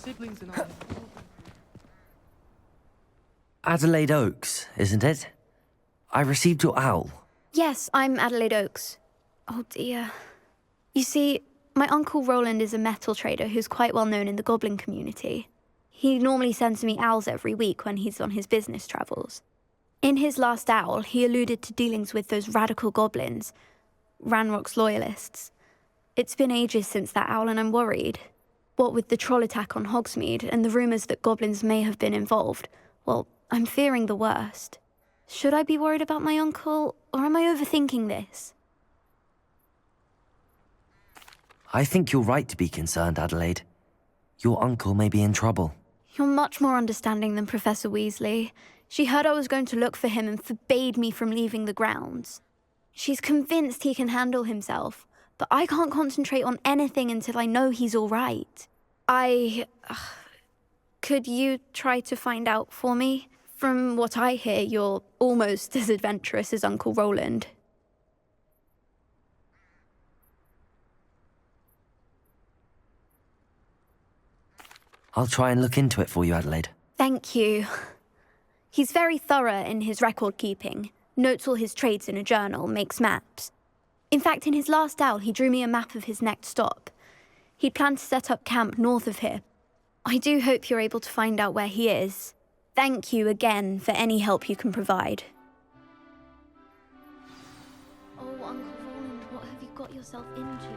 siblings and I. Adelaide Oaks, isn't it? I received your owl. Yes, I'm Adelaide Oaks. Oh dear. You see, my Uncle Roland is a metal trader who's quite well known in the goblin community. He normally sends me owls every week when he's on his business travels. In his last owl, he alluded to dealings with those radical goblins, Ranrock's loyalists. It's been ages since that owl and I'm worried. What with the troll attack on Hogsmeade and the rumours that goblins may have been involved, well, I'm fearing the worst. Should I be worried about my uncle, or am I overthinking this? I think you're right to be concerned, Adelaide. Your uncle may be in trouble. You're much more understanding than Professor Weasley. She heard I was going to look for him and forbade me from leaving the grounds. She's convinced he can handle himself, but I can't concentrate on anything until I know he's all right. Could you try to find out for me? From what I hear, you're almost as adventurous as Uncle Roland. I'll try and look into it for you, Adelaide. Thank you. He's very thorough in his record keeping, notes all his trades in a journal, makes maps. In fact, in his last owl, he drew me a map of his next stop. He'd planned to set up camp north of here. I do hope you're able to find out where he is. Thank you again for any help you can provide. Oh, Uncle Roland, what have you got yourself into?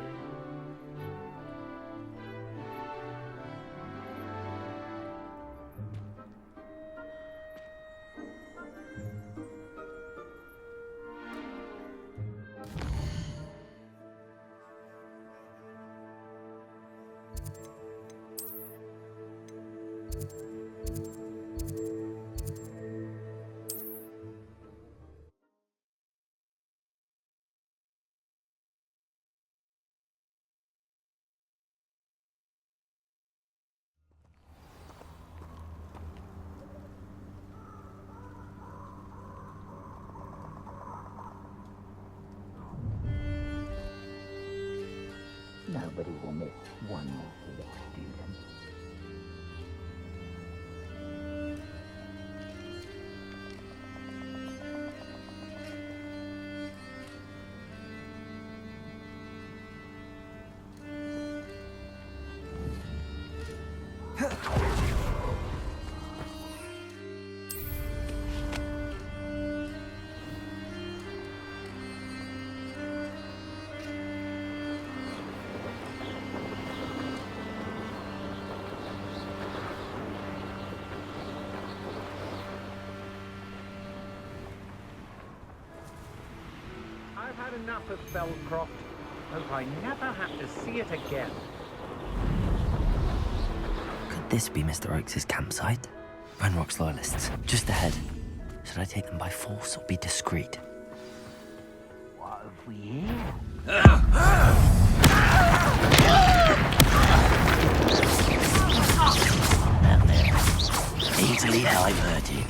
Nobody will miss one more civic student. I've had enough of Felcroft. Hope I never have to see it again. Could this be Mr. Oakes' campsite? Ranrock's loyalists, just ahead. Should I take them by force or be discreet? What have we here? Now there. Easily diverted.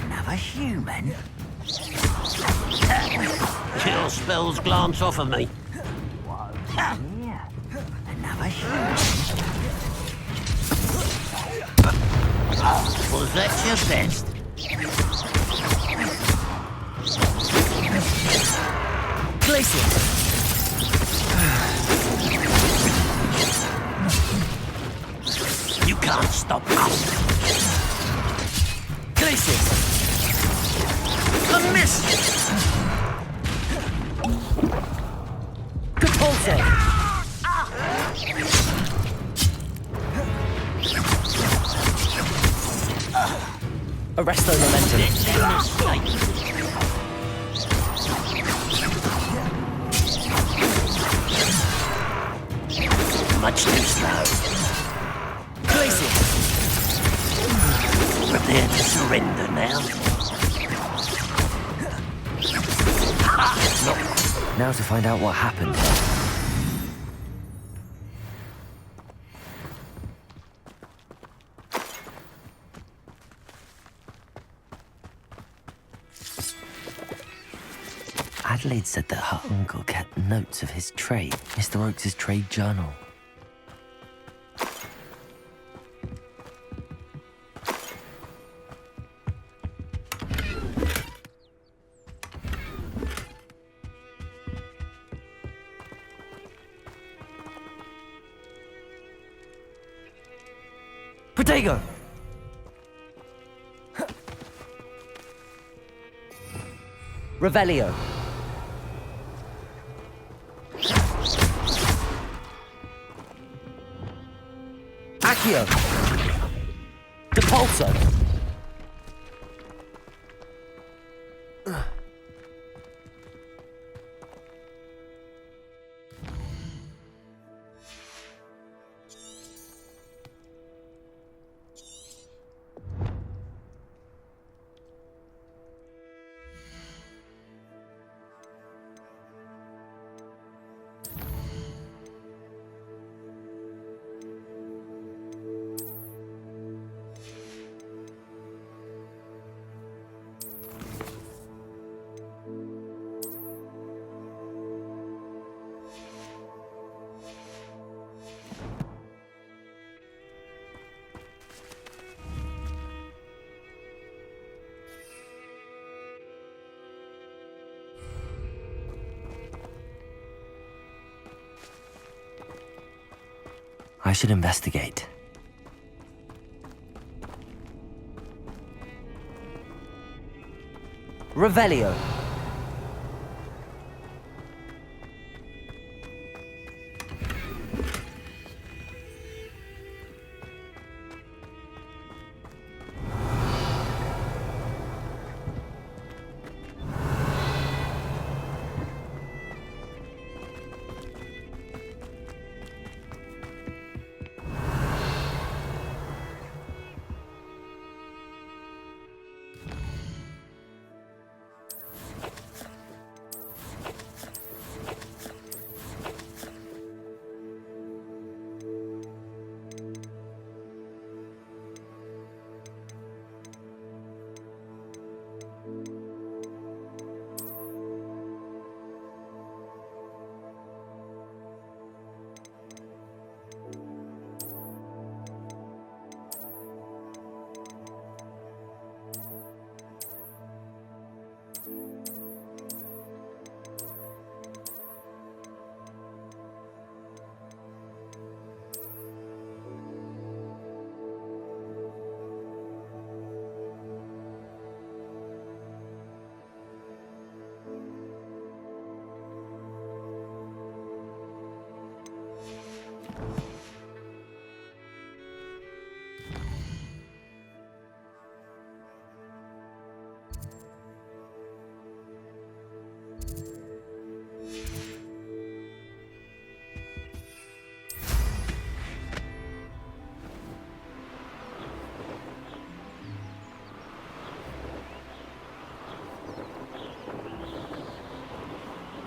Another human? Your spells glance off of me. What have we here? Another human? Was that your best? Glacier! You can't stop us. Glacier! A miss! Good pull save! Arresto momentum. Much too slow. Glacier! Prepare to surrender now. Now to find out what happened. Adelaide said that her uncle kept notes of his trade, Mr. Oakes's trade journal. Protego! Revelio. Accio. Depulso. I should investigate. Revelio.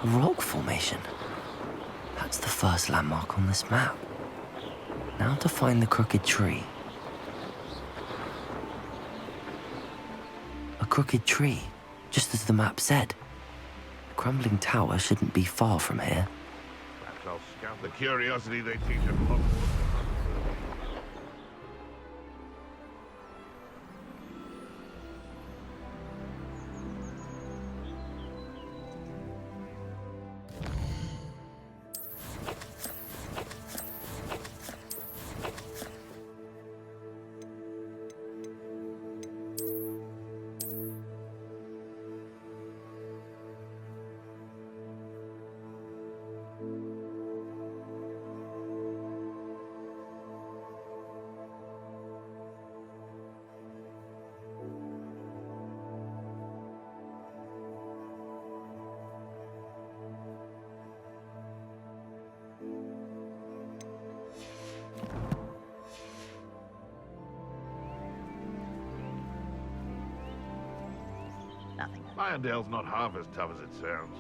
A rock formation. That's the first landmark on this map. Now to find the crooked tree. A crooked tree, just as the map said. The crumbling tower shouldn't be far from here. Perhaps I'll scout the curiosity they teach at Hogwarts. Nothing. Irondale's not half as tough as it sounds.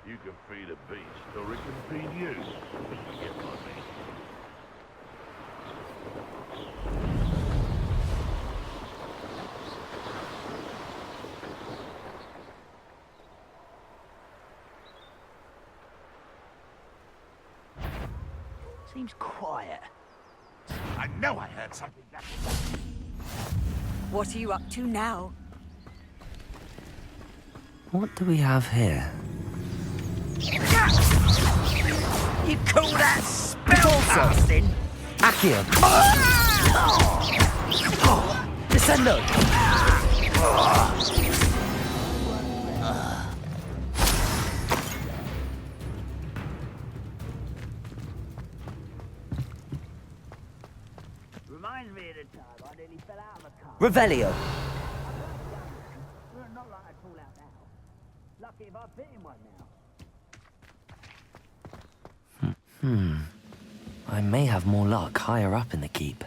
You can feed a beast, or it can feed you. You get what I mean. Seems quiet. I know I heard something that... What are you up to now? What do we have here? You call that spellcasting? Accio! Descendo! Reminds me of the time I nearly fell out of a car. Revelio! Well, not like I'd fall out now. Lucky if I fit in one now. I may have more luck higher up in the keep.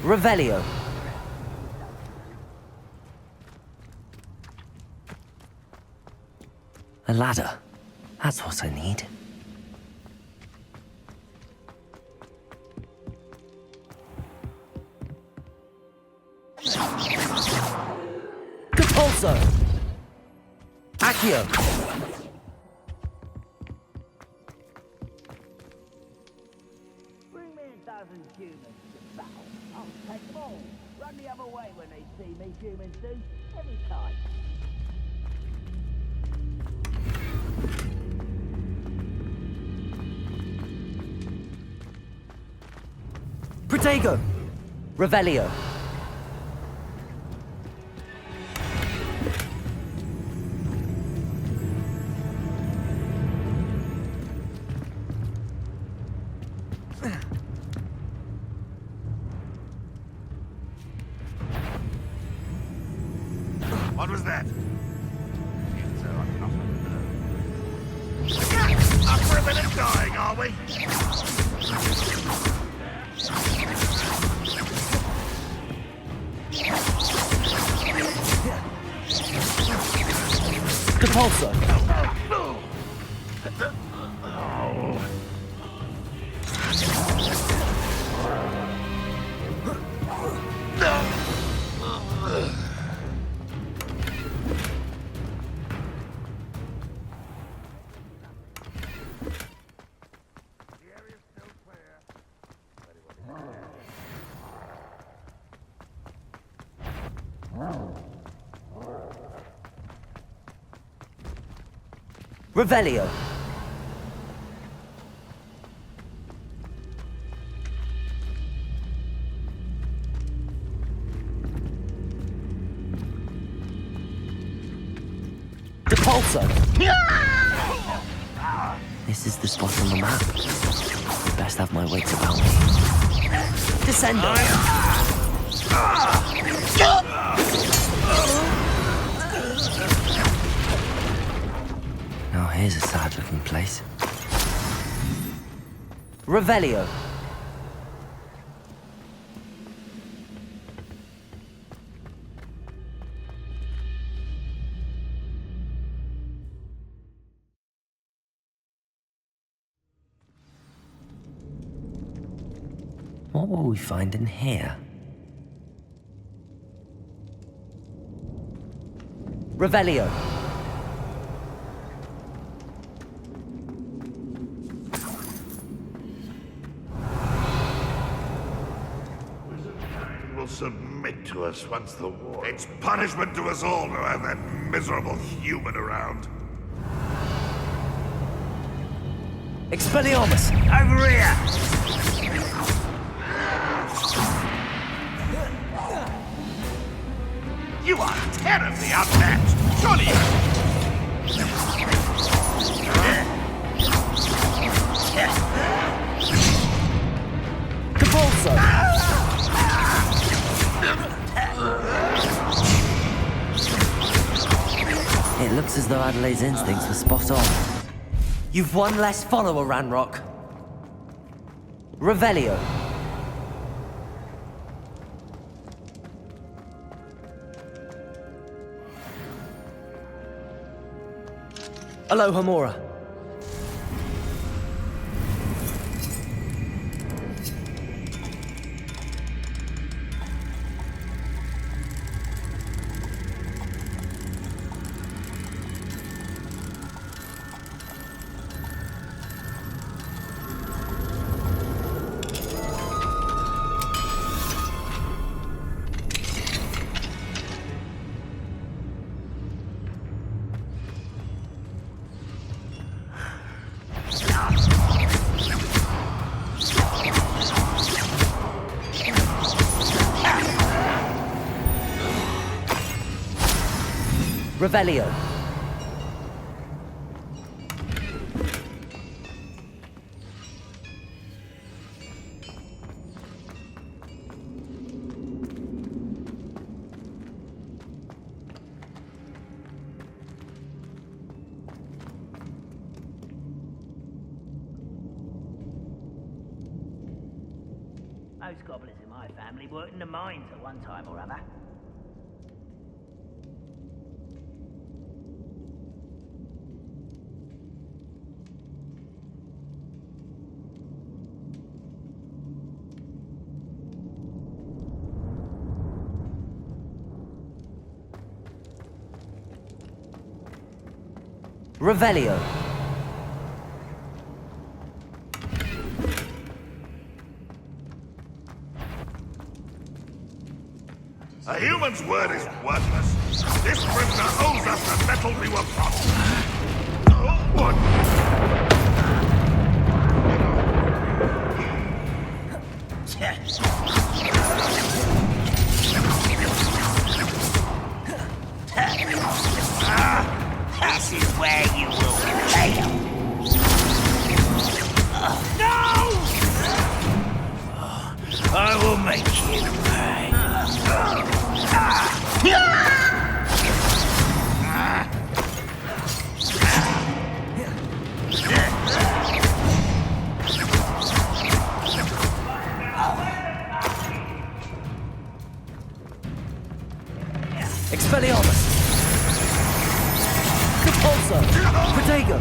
Revelio! A ladder. That's what I need. Capulso! Accio! Bring me a dozen humans to battle. I'll take them all. Run the other way when they see me, humans do. Every time. Protego! Revelio! What was that? Up for a bit of dying, are we? Capulso! Revelio! Capulso! This is the spot on the map. Best have my wits about me. Descendo! Now here's a sad-looking place. Revelio! What will we find in here? Revelio! Will submit to us once the war... It's punishment to us all to have that miserable human around. Expelliarmus! Over here! You are terribly outmatched! Surely you... Capulso! It looks as though Adelaide's instincts were spot on. You've one less follower, Ranrock. Revelio. Aloha Mora. Revelio. Most goblins in my family worked in the mines at one time or other. Revelio. A human's word is worthless. This prisoner owes us the metal we were promised. What? This is where you will fail. No! I will make you pay. Expelliarmus. Repulsor. Protego.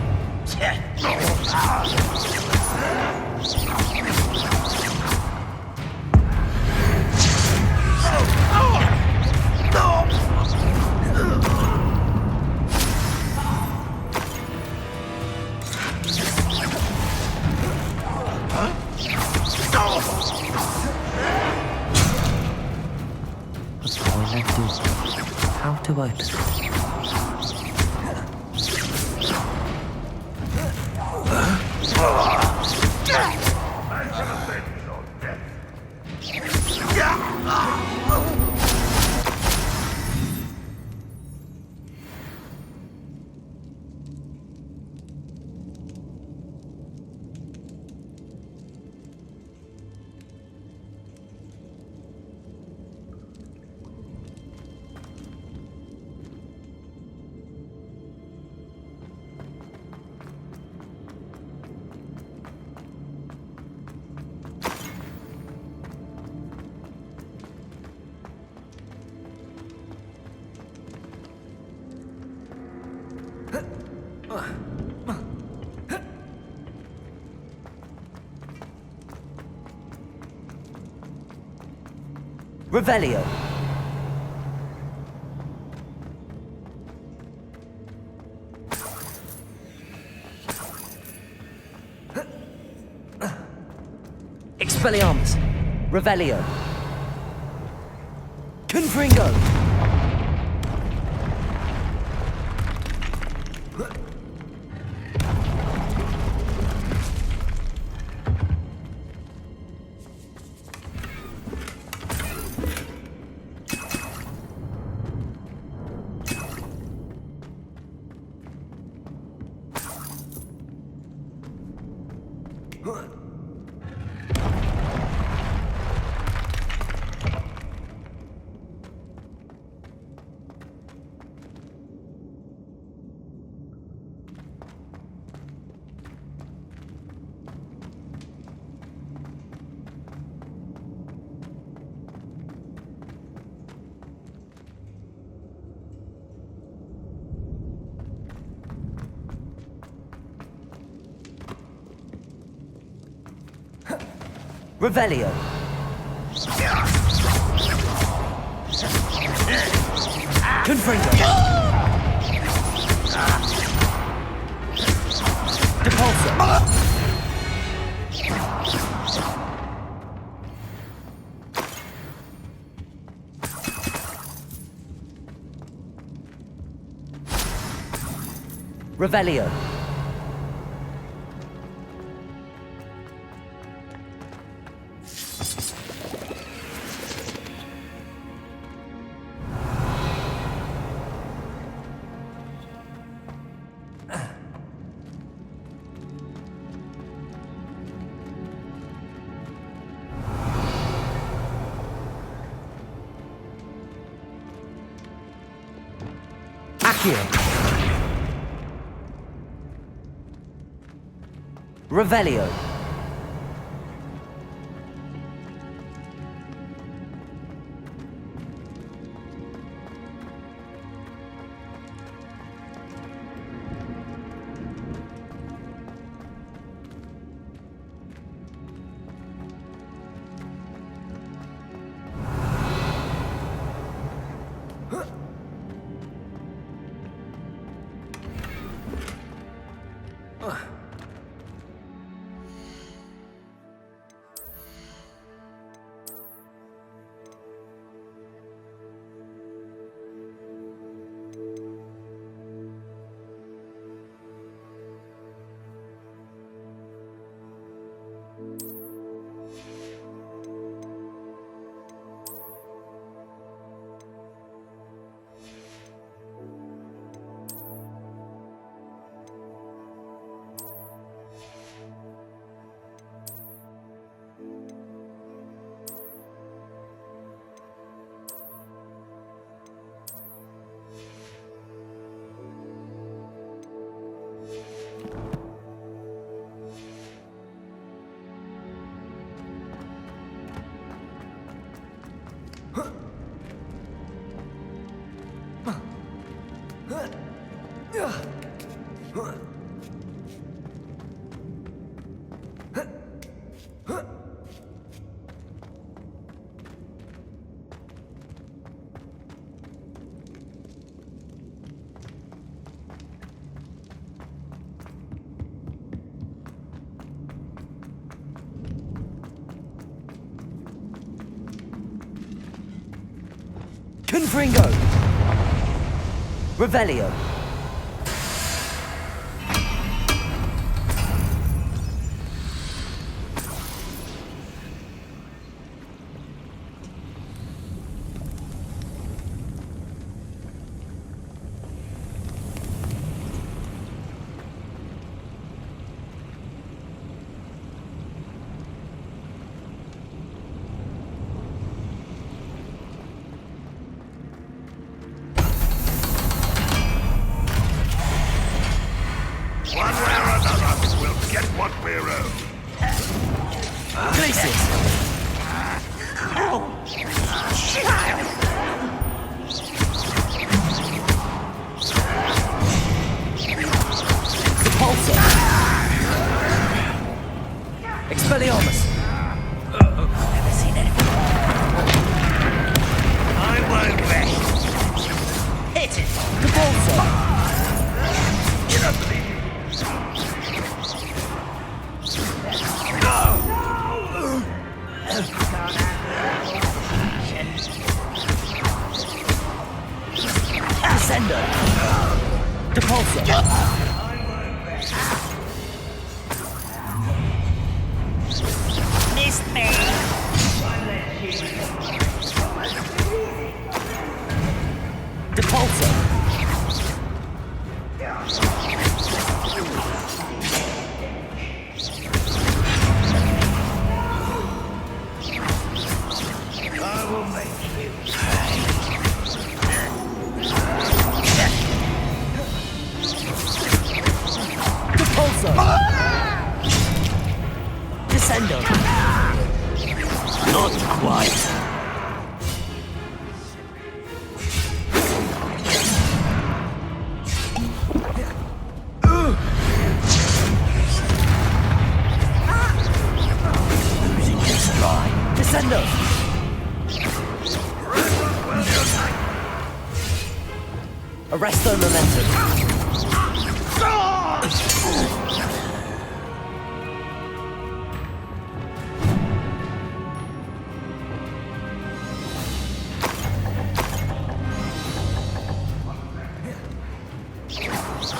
How to open it? Revelio. Expelliarmus. Revelio. Confringo. Revelio. Confringo. Depulso. Revelio. Accio. Revelio. Confringo. Revelio. One way or another, we'll get what we're owed. Glacis. Depulso. Expelliarmus. Never seen anything. I won't rest. Hit it. Depulso. You don't believe me? Descendo. Depulso. Missed me. Depulso. I will make you Depulso. Descendo. not quite. momentum.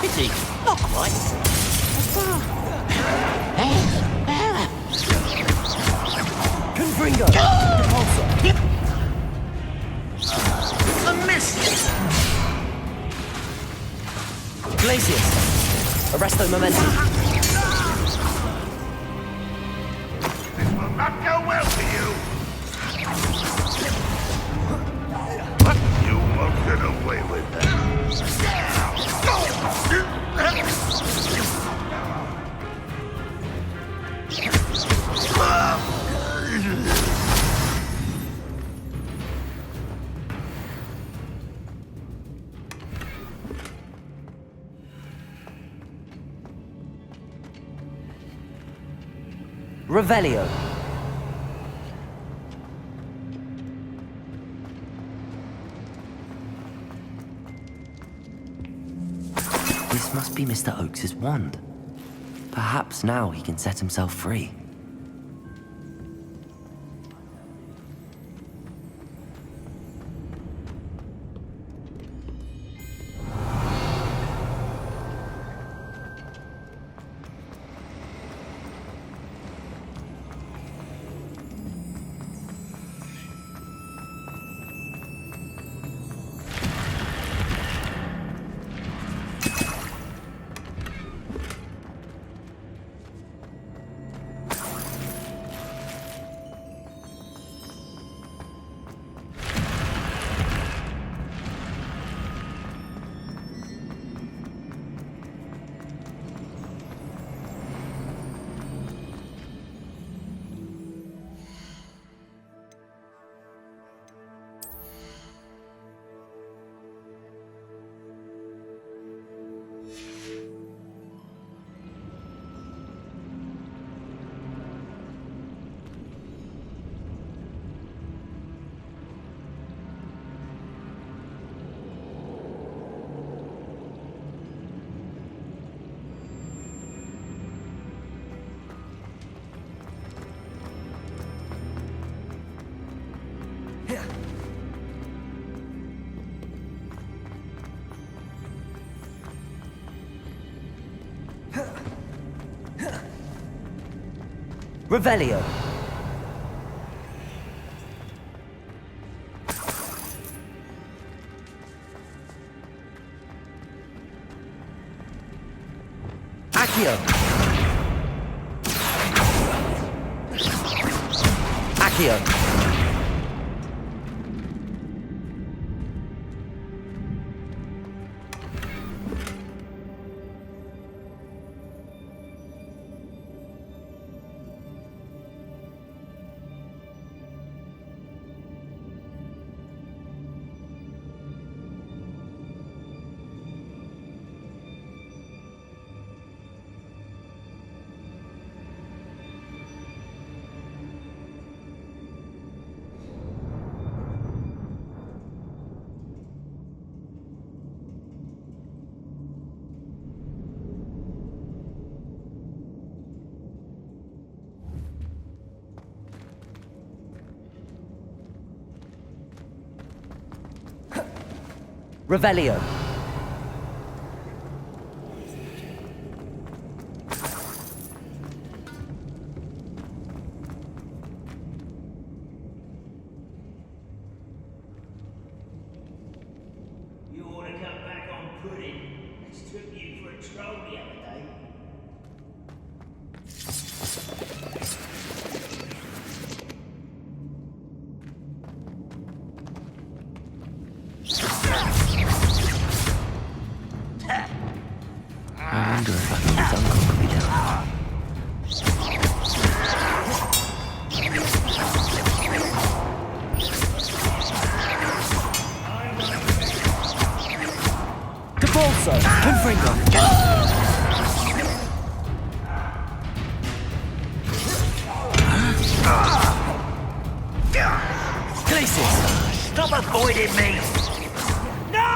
Pity, not quite. Confringo! Repulsor! A miss! Glacius! Arresto momentum. This will not go well for you. You won't get away with that. Revelio. This must be Mr. Oakes's wand. Perhaps now he can set himself free. Revelio. Accio. Accio. Revelio. You ought to come back on pudding. Mistook you for a troll the other day. I wonder if his uncle could be down. Debolso! Confringo! Glacius! Stop avoiding me! No!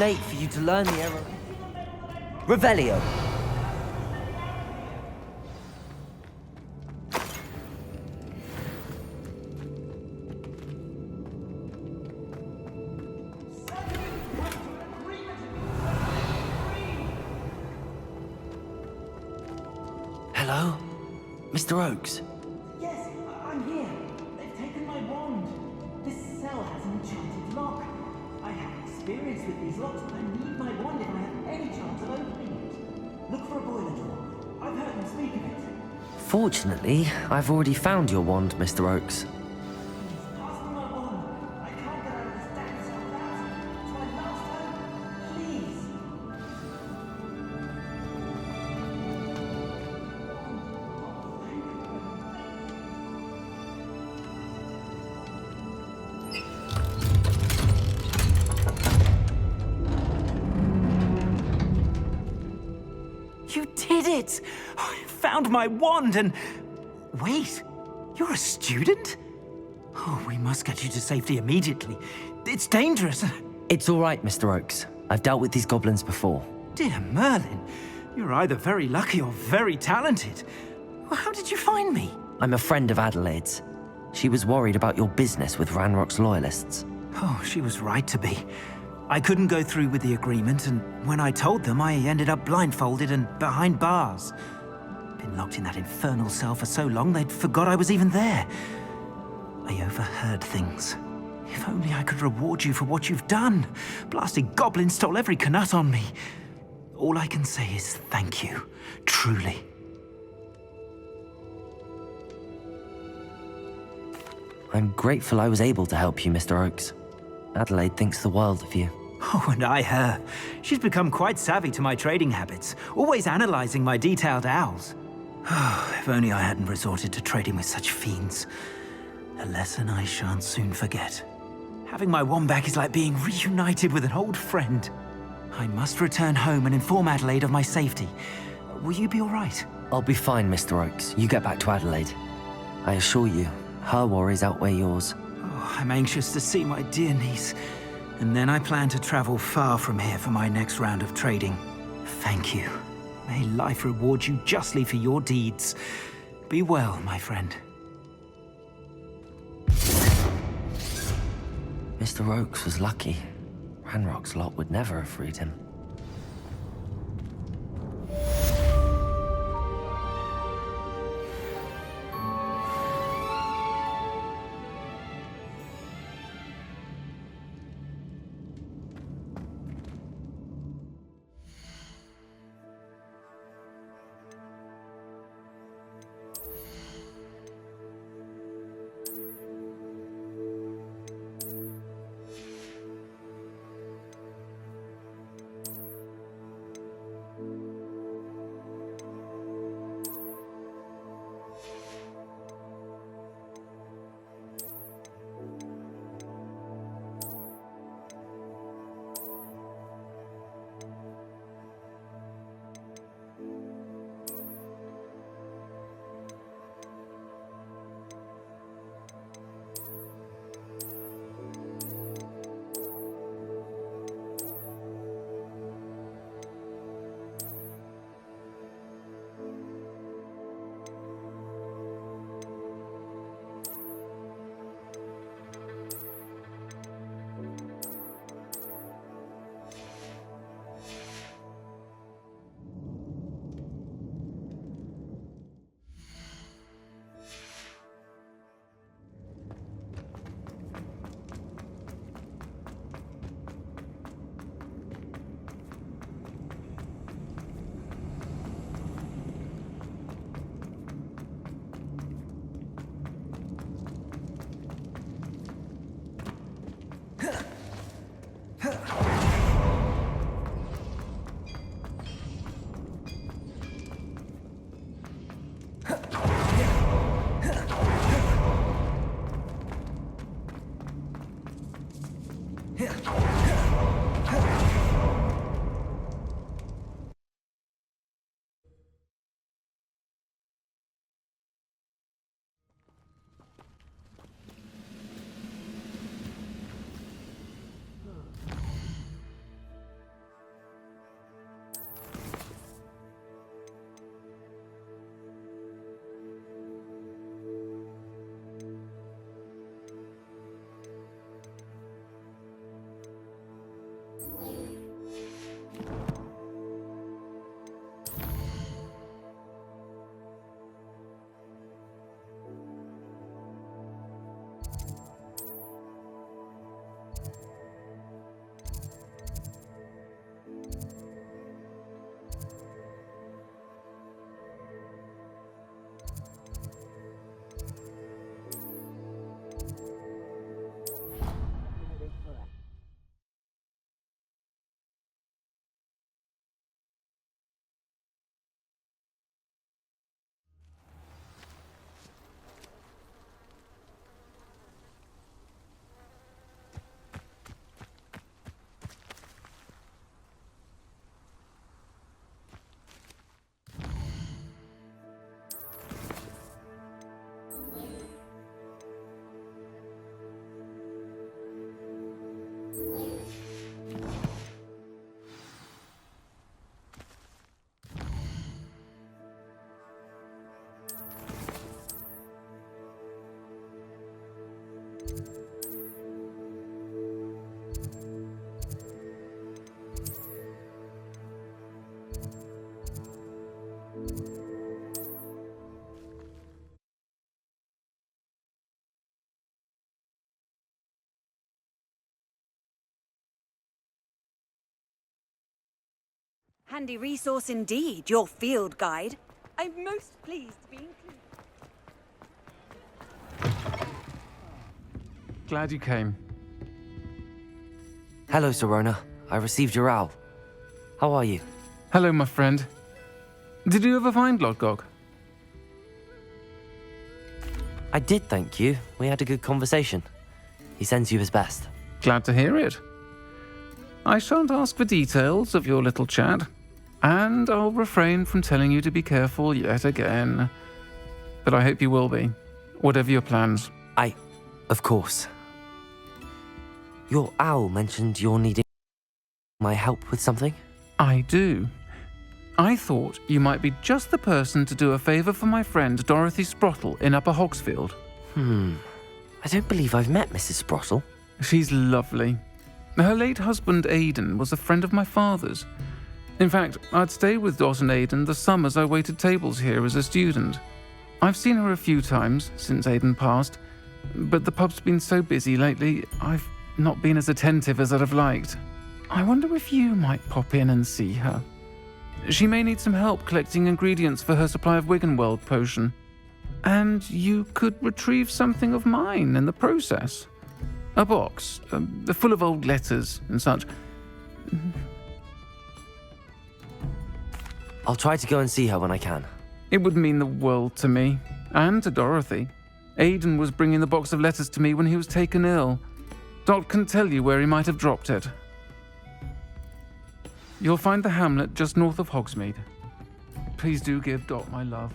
late for you to learn the error. Revelio. Hello? Mr. Oakes? Yes, I'm here. They've taken my wand. This cell has an enchanted lock. I have experience with these locks, but I need my wand if I have any chance of opening it. Look for a boiler door. I've heard them speak of it. Fortunately, I've already found your wand, Mr. Oakes. Please, pass me my wand. I can't get out of this damn cell without it. It's my last hope. Please. You did it! I found my wand and... Wait, you're a student? Oh, we must get you to safety immediately. It's dangerous. It's all right, Mr. Oakes. I've dealt with these goblins before. Dear Merlin, you're either very lucky or very talented. Well, how did you find me? I'm a friend of Adelaide's. She was worried about your business with Ranrock's loyalists. Oh, she was right to be. I couldn't go through with the agreement, and when I told them, I ended up blindfolded and behind bars. Been locked in that infernal cell for so long, they'd forgot I was even there. I overheard things. If only I could reward you for what you've done. Blasted goblins stole every Knut on me. All I can say is thank you, truly. I'm grateful I was able to help you, Mr. Oakes. Adelaide thinks the world of you. Oh, and I her. She's become quite savvy to my trading habits, always analyzing my detailed owls. Oh, if only I hadn't resorted to trading with such fiends. A lesson I shan't soon forget. Having my wand back is like being reunited with an old friend. I must return home and inform Adelaide of my safety. Will you be all right? I'll be fine, Mr. Oakes. You get back to Adelaide. I assure you, her worries outweigh yours. Oh, I'm anxious to see my dear niece. And then I plan to travel far from here for my next round of trading. Thank you. May life reward you justly for your deeds. Be well, my friend. Mr. Oakes was lucky. Ranrock's lot would never have freed him. Handy resource indeed, your field guide. I'm most pleased to be included. Glad you came. Hello, Serona. I received your owl. How are you? Hello, my friend. Did you ever find Lodgok? I did, thank you. We had a good conversation. He sends you his best. Glad to hear it. I shan't ask for details of your little chat, and I'll refrain from telling you to be careful yet again. But I hope you will be, whatever your plans. Of course. Your owl mentioned you're needing my help with something? I do. I thought you might be just the person to do a favour for my friend Dorothy Sprottle in Upper Hogsfield. I don't believe I've met Mrs. Sprottle. She's lovely. Her late husband Aidan was a friend of my father's. In fact, I'd stayed with Dot and Aidan the summers I waited tables here as a student. I've seen her a few times since Aidan passed, but the pub's been so busy lately, I've not been as attentive as I'd have liked. I wonder if you might pop in and see her. She may need some help collecting ingredients for her supply of Wiggenweld potion. And you could retrieve something of mine in the process. A box, full of old letters and such. I'll try to go and see her when I can. It would mean the world to me, and to Dorothy. Aidan was bringing the box of letters to me when he was taken ill. Dot can tell you where he might have dropped it. You'll find the hamlet just north of Hogsmeade. Please do give Dot my love.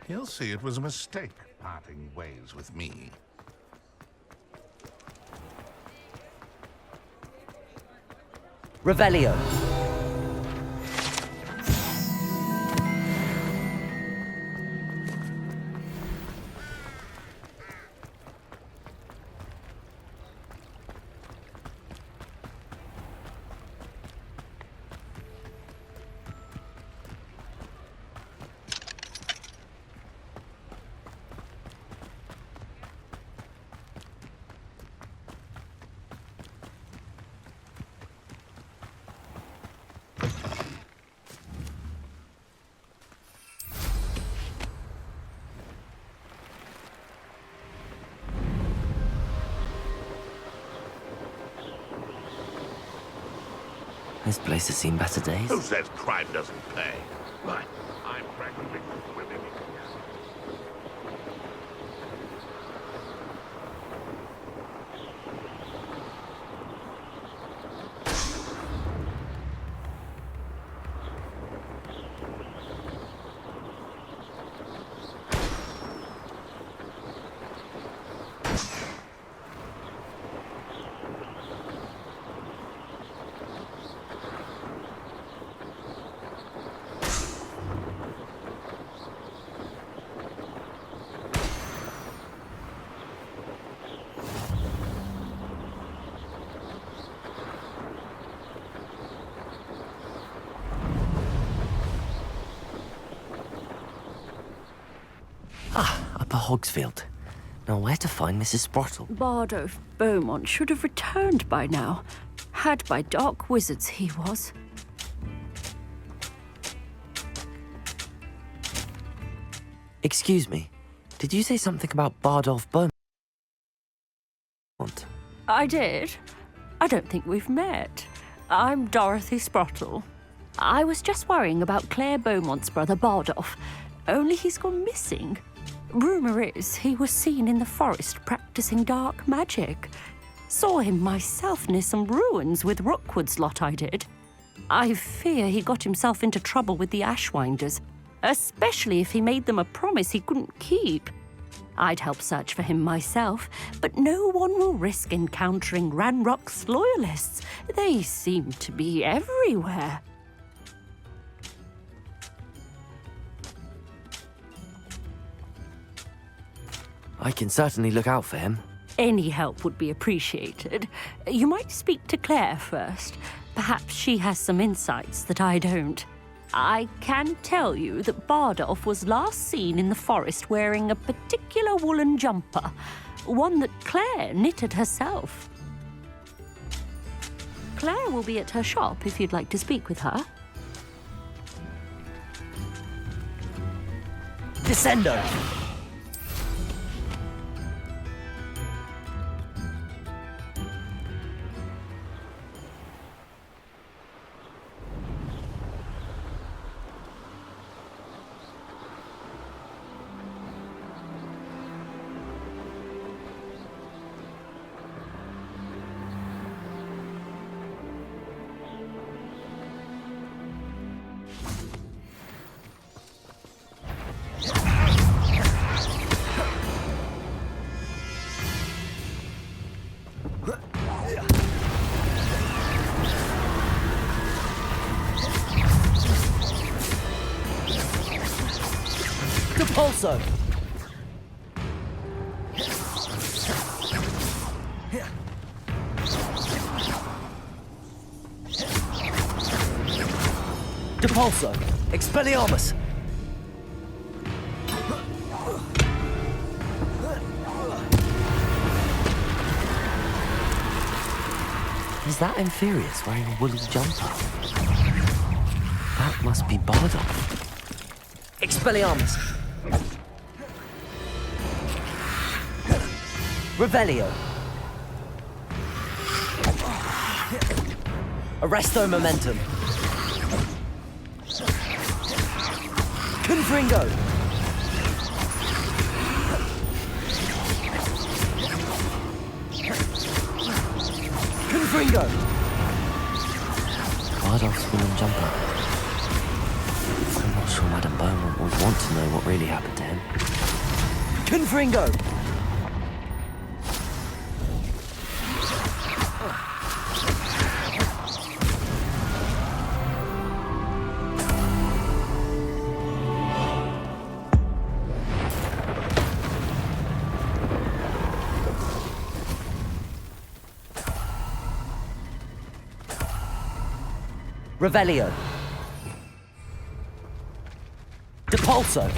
He'll see it was a mistake parting ways with me. Revelio. This place has seen better days. Who says crime doesn't pay? Right, I'm practically swimming in gas. Upper Hogsfield. Now where to find Mrs. Sprottle? Bardolph Beaumont should have returned by now. Had by dark wizards he was. Excuse me, did you say something about Bardolph Beaumont? I did. I don't think we've met. I'm Dorothy Sprottle. I was just worrying about Claire Beaumont's brother Bardolph, only he's gone missing. Rumour is he was seen in the forest practicing dark magic. Saw him myself near some ruins with Rookwood's lot I did. I fear he got himself into trouble with the Ashwinders, especially if he made them a promise he couldn't keep. I'd help search for him myself, but no one will risk encountering Ranrock's loyalists. They seem to be everywhere. I can certainly look out for him. Any help would be appreciated. You might speak to Claire first. Perhaps she has some insights that I don't. I can tell you that Bardolph was last seen in the forest wearing a particular woolen jumper, one that Claire knitted herself. Claire will be at her shop if you'd like to speak with her. Descendo! Pulso! Depulso! Expelliarmus! Is that Inferius wearing a woolly jumper? That must be Bardolph. Expelliarmus! Revelio! Arresto Momentum! Confringo! Confringo! Bardolph's woolen jumper. I'm not sure Madame Beaumont would want to know what really happened to him. Confringo! Revelio. Depulso.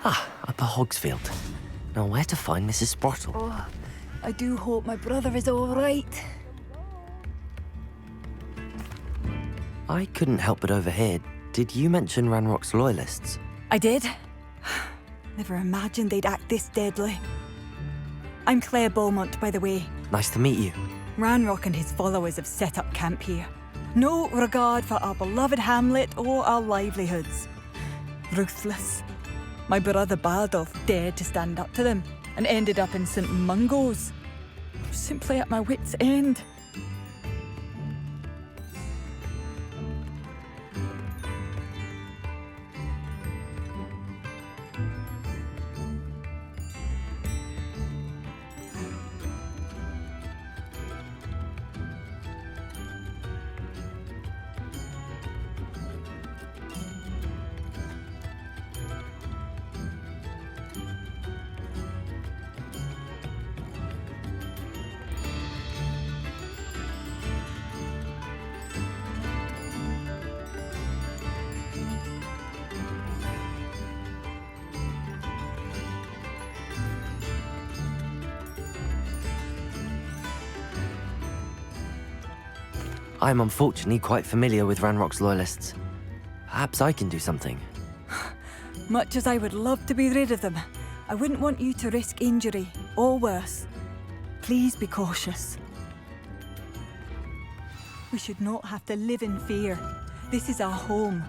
Ah, Upper Hogsfield. Now where to find Mrs. Sprottle? Oh, I do hope my brother is all right. I couldn't help but overhear. Did you mention Ranrock's loyalists? I did. Never imagined they'd act this deadly. I'm Claire Beaumont, by the way. Nice to meet you. Ranrock and his followers have set up camp here. No regard for our beloved hamlet or our livelihoods. Ruthless. My brother Bardolph dared to stand up to them and ended up in St. Mungo's. Simply at my wit's end. I'm unfortunately quite familiar with Ranrock's loyalists. Perhaps I can do something. Much as I would love to be rid of them, I wouldn't want you to risk injury, or worse. Please be cautious. We should not have to live in fear. This is our home.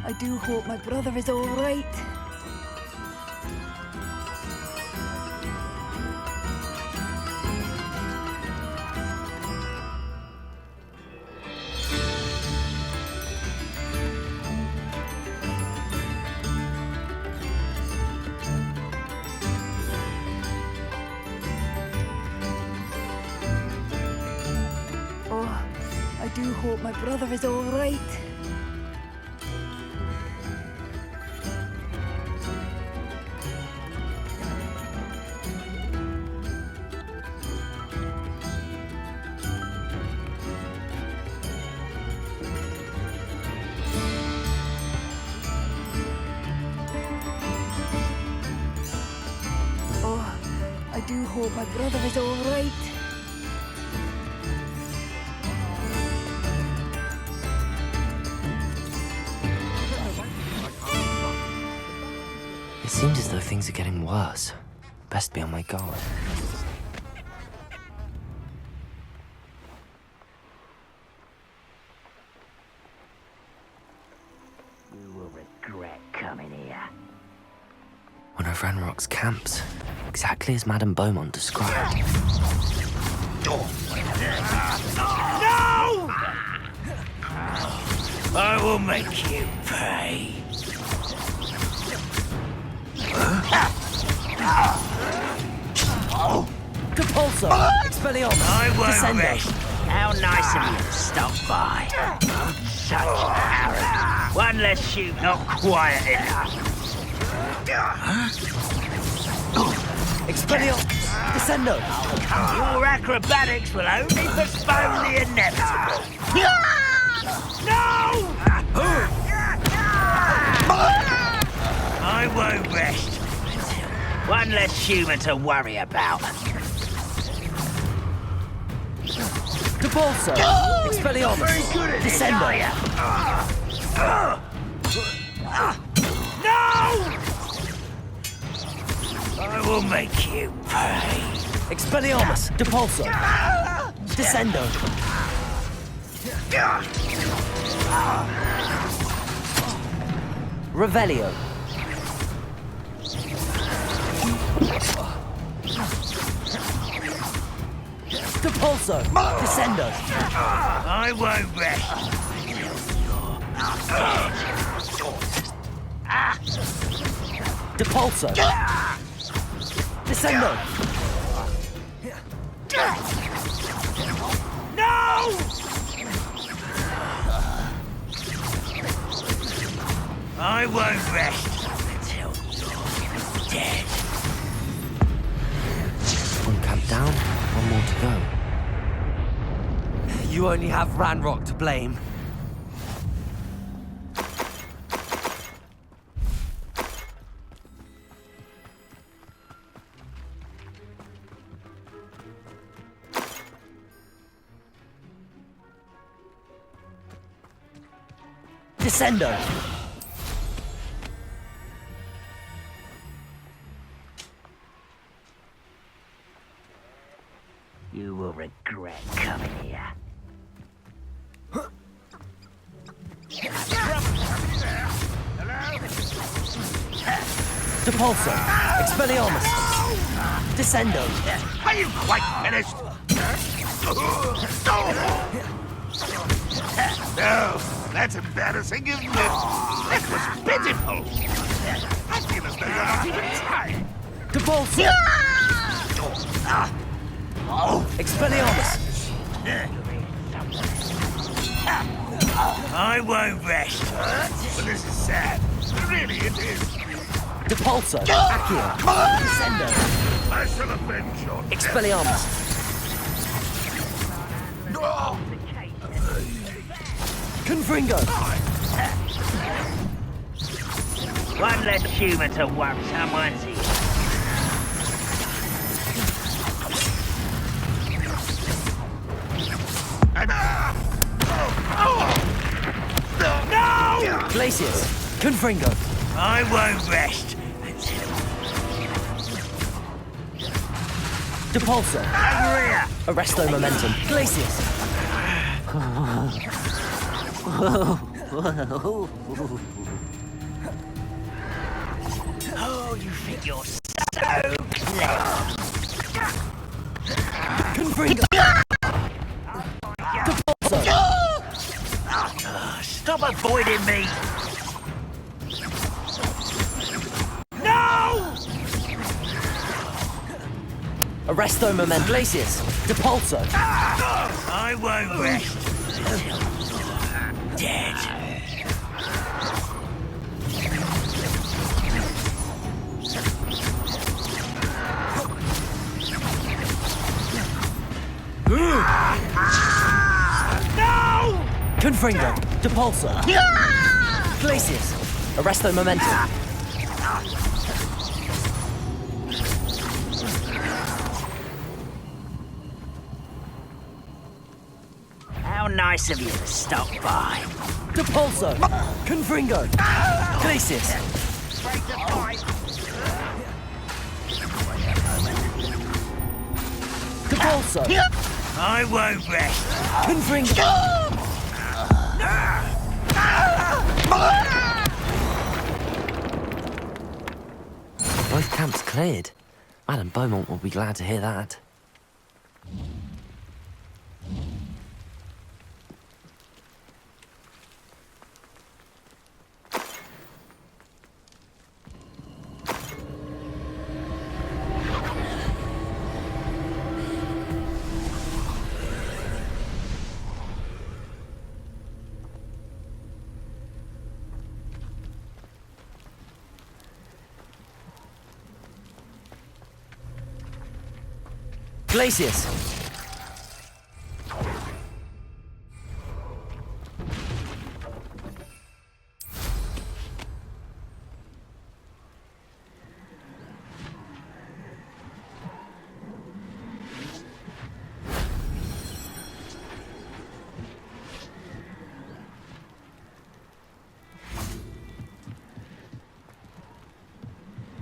I do hope my brother is all right. Oh, I do hope my brother is all right. I do hope my brother is all right. It seems as though things are getting worse. Best be on my guard. You will regret coming here. One of Ranrock's camps, exactly as Madame Beaumont described. No! I will make you pay. Depulso! Expelliarmus! I won't Descendo! rest. How nice of you to stop by. Such arrogance. One less shoot, not quiet enough. Expelliarmus! Descendo! Your acrobatics will only postpone the inevitable. No! I won't rest. One less human to worry about. Depulso! Expelliarmus! Descendo! No! I will make you pay. Expelliarmus! Depulso! Descendo! Revelio! Depulso! Descendo! I won't rest. Depulso! Descendo! No! I won't rest until you're dead. One camp down, one more to go. You only have Ranrock to blame. Descendo! You will regret coming here. Depulso! Expelliarmus! Descendo! Are you quite finished? No, that's embarrassing, isn't it? That was pitiful. I feel as though you're not even trying. Depulso! Expelliarmus! I won't rest. Well, this is sad. Really, it is. Depulso! Accio! Descendo! I shall avenge your death. Expelliarmus! Confringo! One less human to worry someone's ear. No! Glacius! Confringo! I won't rest until Depulso! over here. Arresto momentum. Glacius! Oh, you think you're so clever. Confringo! Depulso! Stop avoiding me. No! Arresto momentum. Glacius! Depulso! I won't rest until you're dead. No! Confringo! Depulso! Glacius! Arresto momentum. How nice of you to stop by. Depulso! Confringo! Glacius! Break the fight. Depulso! I won't rest. Confringo! Both camps cleared. Madame Beaumont will be glad to hear that. Glacius!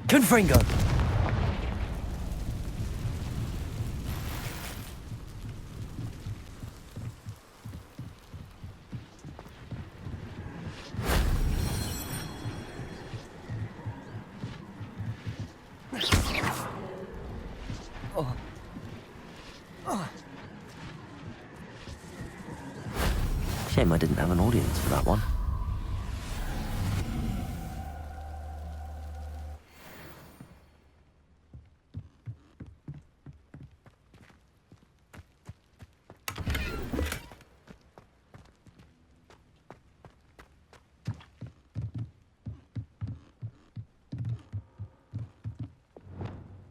Confringo! Shame I didn't have an audience for that one.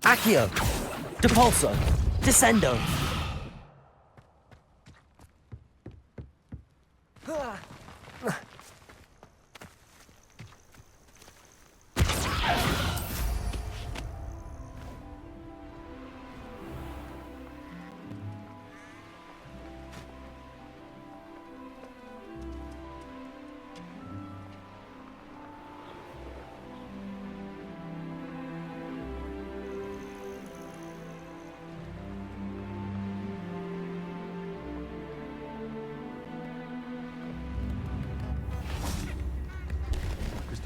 Accio! Depulso! Descendo!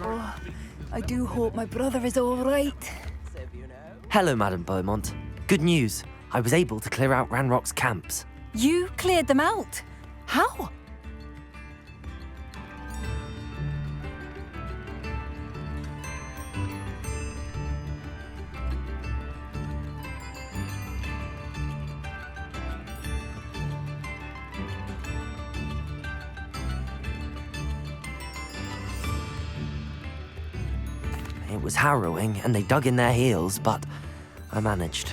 Oh, I do hope my brother is all right. Hello, Madame Beaumont. Good news. I was able to clear out Ranrock's camps. You cleared them out? How? It was harrowing, and they dug in their heels, but I managed.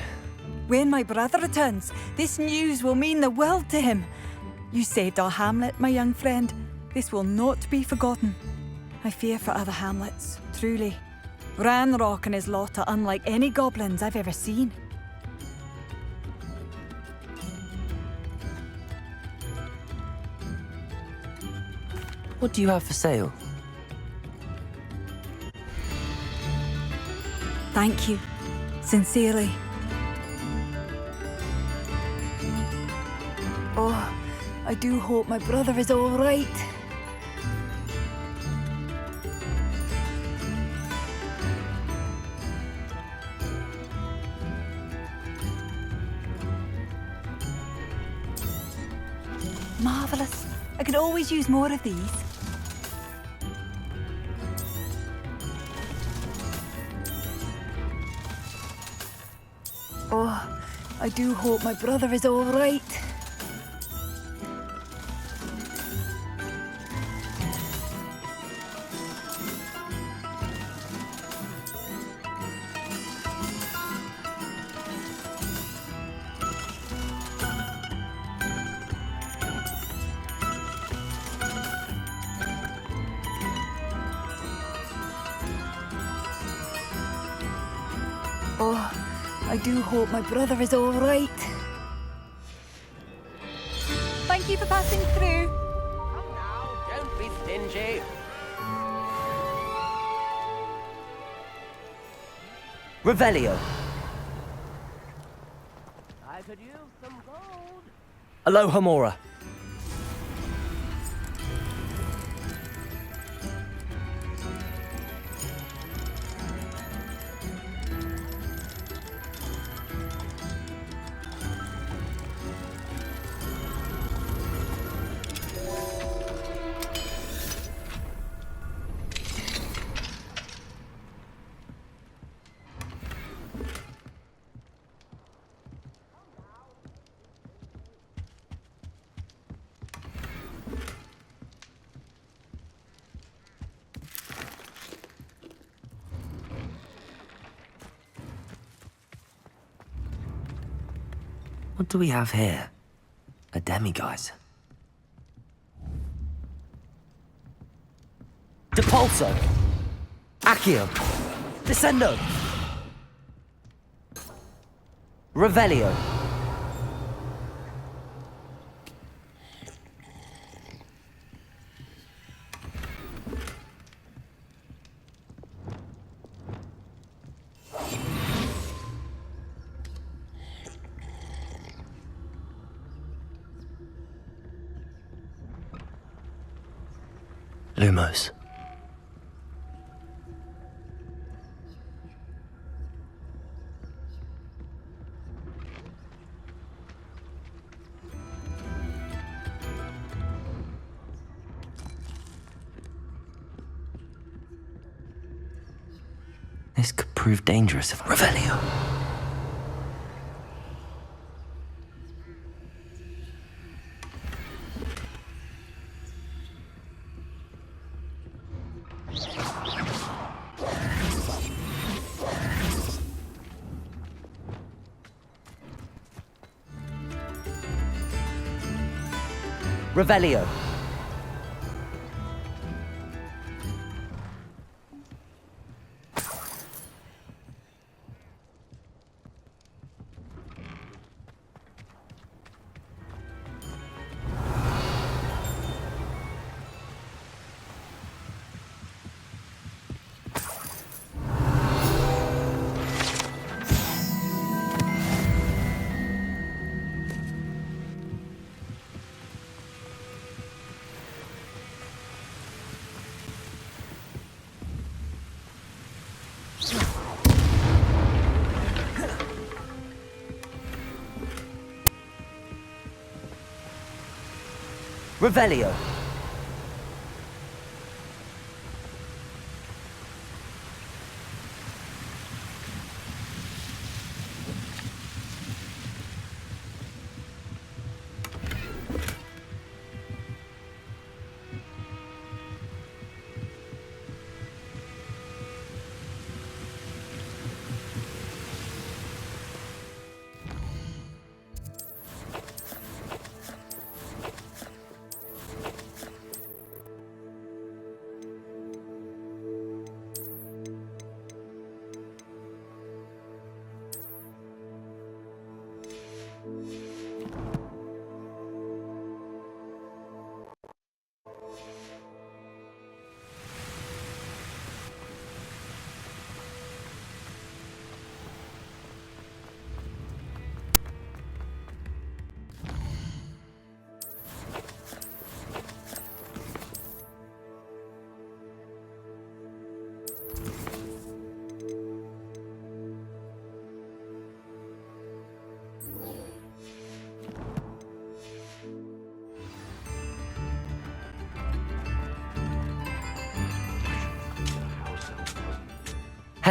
When my brother returns, this news will mean the world to him. You saved our hamlet, my young friend. This will not be forgotten. I fear for other hamlets, truly. Ranrock and his lot are unlike any goblins I've ever seen. What do you have for sale? Thank you. Sincerely. Oh, I do hope my brother is all right. Marvellous. I could always use more of these. Oh, I do hope my brother is all right. Oh, I do hope my brother is all right. Thank you for passing through. Come now, don't be stingy. Revelio. I could use some gold. Aloha Mora. What do we have here? A demiguise. Depulso. Accio. Descendo. Revelio. Lumos. This could prove dangerous if I... Revelio. Revelio. Revelio.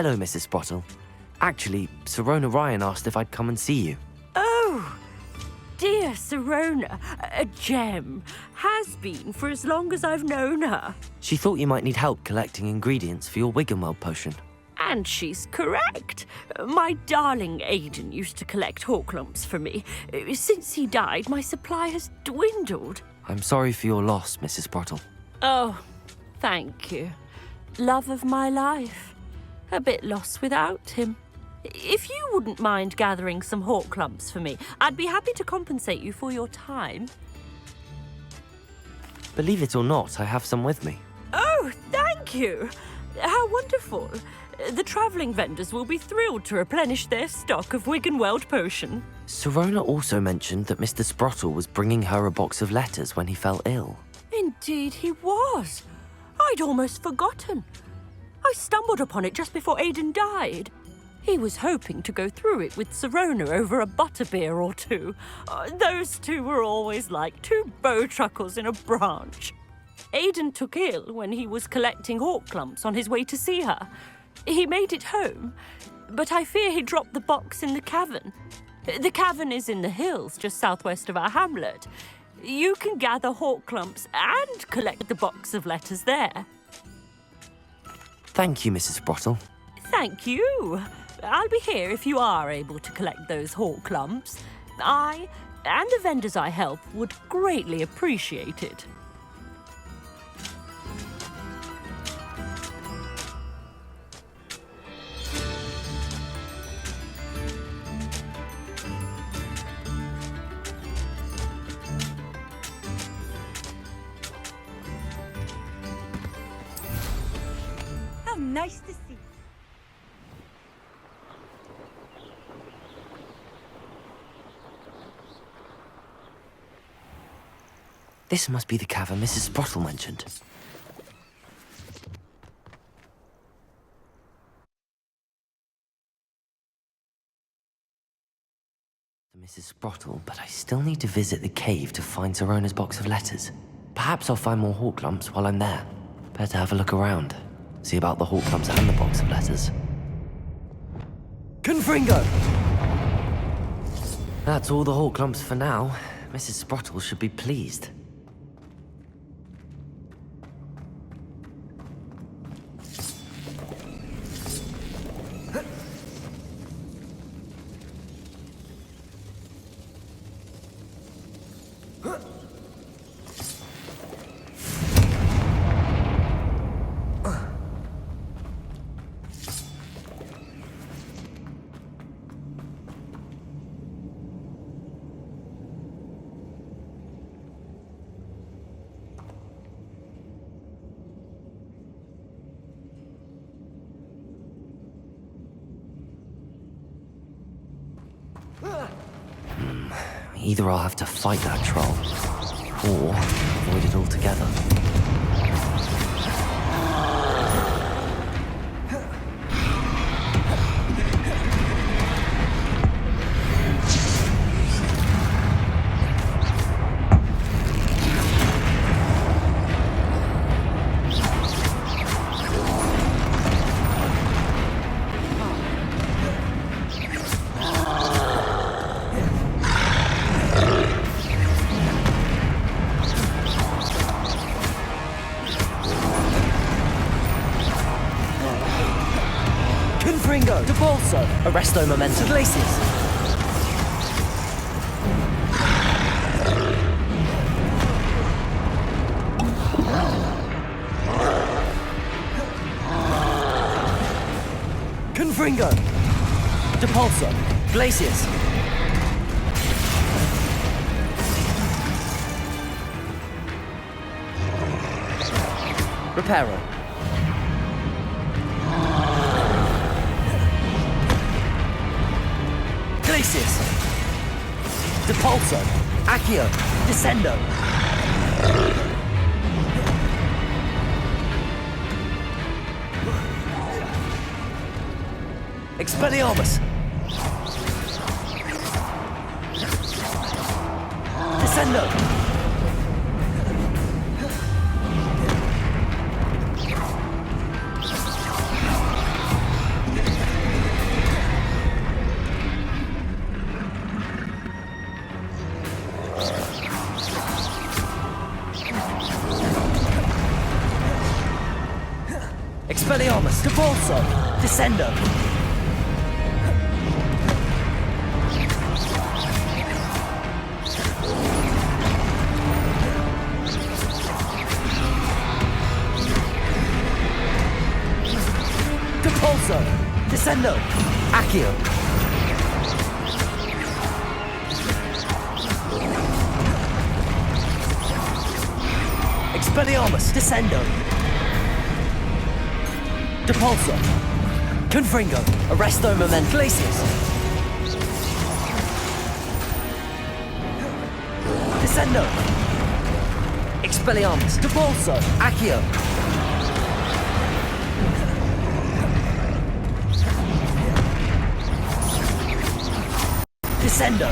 Hello, Mrs. Sprottle. Actually, Sirona Ryan asked if I'd come and see you. Oh, dear Sirona, a gem. Has been for as long as I've known her. She thought you might need help collecting ingredients for your Wiggenweld potion. And she's correct. My darling Aidan used to collect Horklumps for me. Since he died, my supply has dwindled. I'm sorry for your loss, Mrs. Sprottle. Oh, thank you. Love of my life. A bit lost without him. If you wouldn't mind gathering some Horklumps for me, I'd be happy to compensate you for your time. Believe it or not, I have some with me. Oh, thank you. How wonderful. The travelling vendors will be thrilled to replenish their stock of Wiggenweld potion. Sirona also mentioned that Mr. Sprottle was bringing her a box of letters when he fell ill. Indeed he was. I'd almost forgotten. I stumbled upon it just before Aidan died. He was hoping to go through it with Sirona over a butterbeer or two. Those two were always like two bowtruckles in a branch. Aidan took ill when he was collecting Horklumps on his way to see her. He made it home, but I fear he dropped the box in the cavern. The cavern is in the hills just southwest of our hamlet. You can gather Horklumps and collect the box of letters there. Thank you, Mrs. Sprottle. Thank you. I'll be here if you are able to collect those Horklumps. I and the vendors I help would greatly appreciate it. How nice to see you. This must be the cavern Mrs. Sprottle mentioned. Mrs. Sprottle, but I still need to visit the cave to find Sirona's box of letters. Perhaps I'll find more Horklumps while I'm there. Better have a look around. See about the Horklumps and the box of letters. Confringo! That's all the Horklumps for now. Mrs. Sprottle should be pleased. Either I'll have to fight that troll, or avoid it altogether. Confringo! Debolso! Arresto Momentum! Glacius! Confringo! Depulso! Glacius! Reparo! Glacius! Depulso! Accio! Descendo! Expelliarmus! Descendo! Expelliarmus! Depulso! Descendo! Depulso! Descendo! Accio! Expelliarmus! Descendo! Depulso! Confringo! Arresto Moment! Glacius! Descendo! Expelliarmus! Depulso! Accio! Descendo!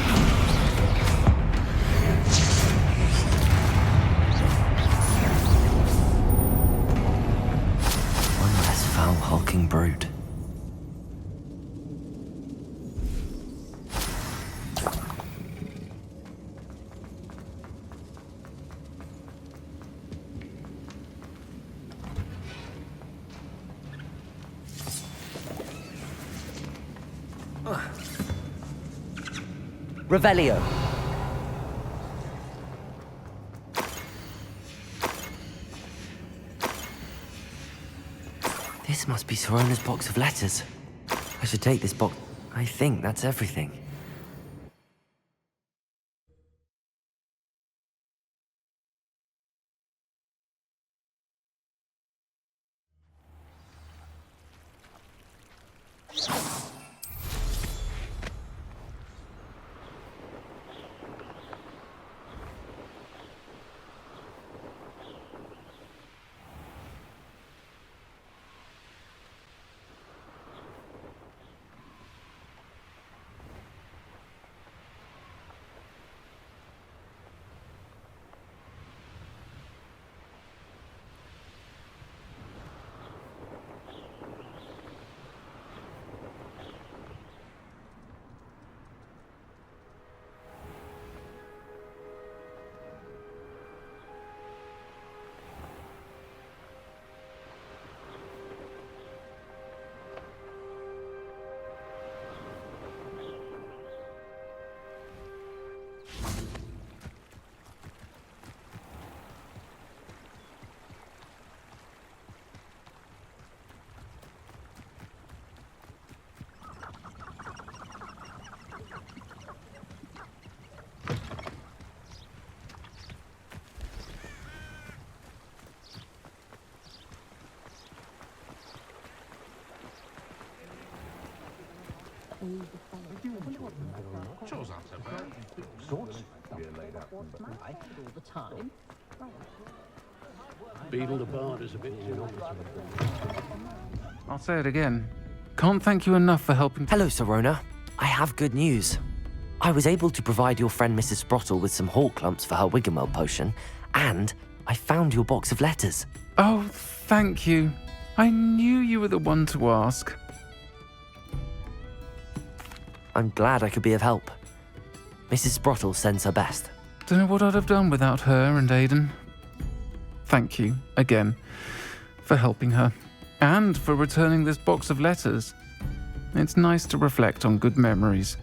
One less foul, hulking brute. Revelio. This must be Sorona's box of letters. I should take this box. I think that's everything. Beetle the Bard is a bit too. I'll say it again. Can't thank you enough for helping. Hello, Sirona. I have good news. I was able to provide your friend Mrs. Sprottle with some hawk lumps for her Wiggenweld potion, and I found your box of letters. Oh, thank you. I knew you were the one to ask. I'm glad I could be of help. Mrs. Sprottle sends her best. Don't know what I'd have done without her and Aidan. Thank you, again, for helping her, and for returning this box of letters. It's nice to reflect on good memories.